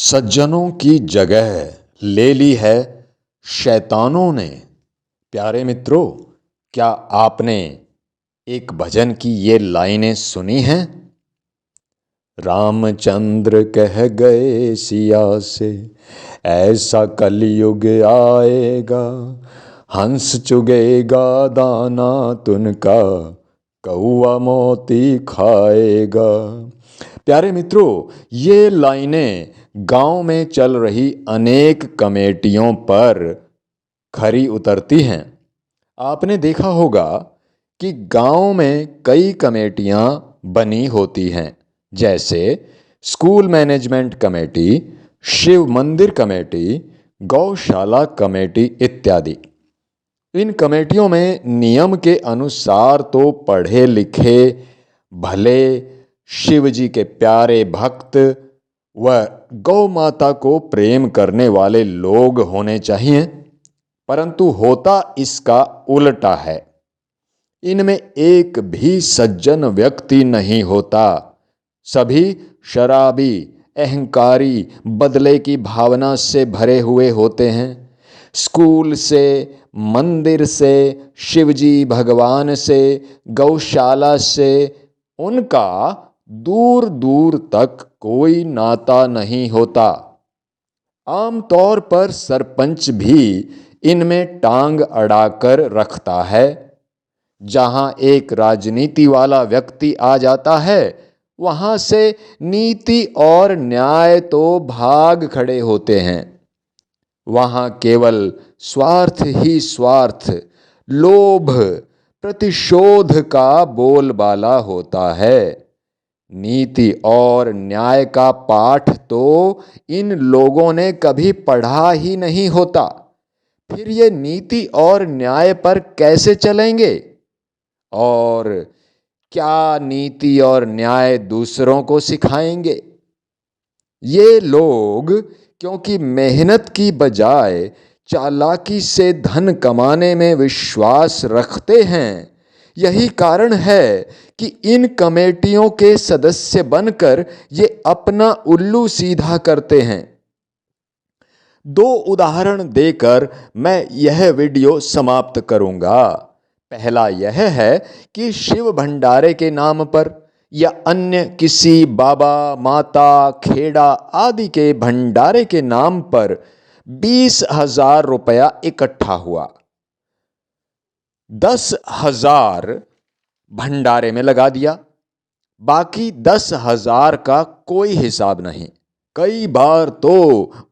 सज्जनों की जगह ले ली है शैतानों ने। प्यारे मित्रों, क्या आपने एक भजन की ये लाइनें सुनी हैं? रामचंद्र कह गए सिया से, ऐसा कलयुग आएगा, हंस चुगेगा दाना तुनका, कौवा मोती खाएगा। प्यारे मित्रों, ये लाइनें गांव में चल रही अनेक कमेटियों पर खरी उतरती हैं। आपने देखा होगा कि गांव में कई कमेटियां बनी होती हैं, जैसे स्कूल मैनेजमेंट कमेटी, शिव मंदिर कमेटी, गौशाला कमेटी इत्यादि। इन कमेटियों में नियम के अनुसार तो पढ़े लिखे, भले, शिव जी के प्यारे भक्त व गौ माता को प्रेम करने वाले लोग होने चाहिए, परंतु होता इसका उल्टा है। इनमें एक भी सज्जन व्यक्ति नहीं होता। सभी शराबी, अहंकारी, बदले की भावना से भरे हुए होते हैं। स्कूल से, मंदिर से, शिवजी भगवान से, गौशाला से उनका दूर दूर तक कोई नाता नहीं होता। आमतौर पर सरपंच भी इनमें टांग अड़ाकर रखता है। जहां एक राजनीति वाला व्यक्ति आ जाता है, वहां से नीति और न्याय तो भाग खड़े होते हैं। वहां केवल स्वार्थ ही स्वार्थ, लोभ, प्रतिशोध का बोलबाला होता है। नीति और न्याय का पाठ तो इन लोगों ने कभी पढ़ा ही नहीं होता। फिर ये नीति और न्याय पर कैसे चलेंगे? और क्या नीति और न्याय दूसरों को सिखाएंगे? ये लोग क्योंकि मेहनत की बजाय चालाकी से धन कमाने में विश्वास रखते हैं, यही कारण है कि इन कमेटियों के सदस्य बनकर ये अपना उल्लू सीधा करते हैं। दो उदाहरण देकर मैं यह वीडियो समाप्त करूंगा। पहला यह है कि शिव भंडारे के नाम पर या अन्य किसी बाबा, माता, खेड़ा आदि के भंडारे के नाम पर 20,000 रुपया इकट्ठा हुआ। 10,000 भंडारे में लगा दिया, बाकी 10,000 का कोई हिसाब नहीं। कई बार तो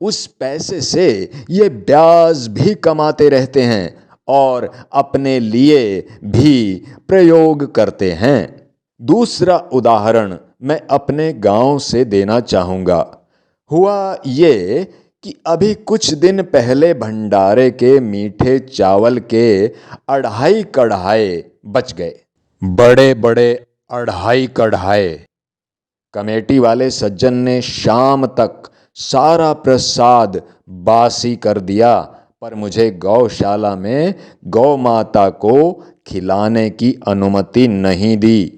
उस पैसे से ये ब्याज भी कमाते रहते हैं और अपने लिए भी प्रयोग करते हैं। दूसरा उदाहरण मैं अपने गांव से देना चाहूँगा। हुआ ये कि अभी कुछ दिन पहले भंडारे के मीठे चावल के 2.5 कढ़ाए बच गए। बड़े बड़े 2.5 कढ़ाए। कमेटी वाले सज्जन ने शाम तक सारा प्रसाद बासी कर दिया, पर मुझे गौशाला में गौ माता को खिलाने की अनुमति नहीं दी।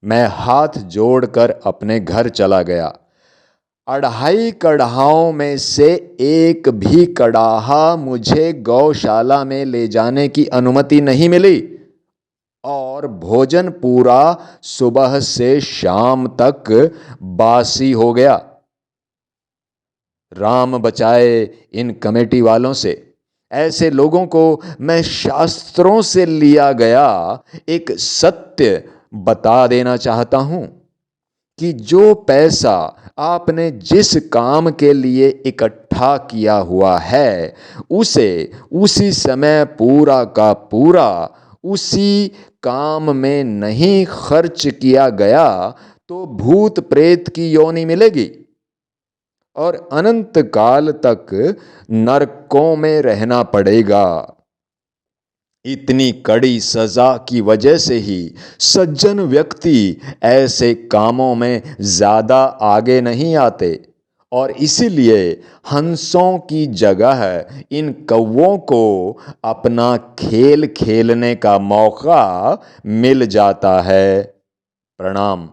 मैं हाथ जोड़कर अपने घर चला गया। 2.5 कढ़ाओं में से एक भी कढ़ाहा मुझे गौशाला में ले जाने की अनुमति नहीं मिली और भोजन पूरा सुबह से शाम तक बासी हो गया। राम बचाए इन कमेटी वालों से। ऐसे लोगों को मैं शास्त्रों से लिया गया एक सत्य बता देना चाहता हूं कि जो पैसा आपने जिस काम के लिए इकट्ठा किया हुआ है, उसे उसी समय पूरा का पूरा उसी काम में नहीं खर्च किया गया तो भूत प्रेत की योनि मिलेगी और अनंत काल तक नरकों में रहना पड़ेगा। इतनी कड़ी सजा की वजह से ही सज्जन व्यक्ति ऐसे कामों में ज्यादा आगे नहीं आते और इसीलिए हंसों की जगह इन कौवों को अपना खेल खेलने का मौका मिल जाता है। प्रणाम।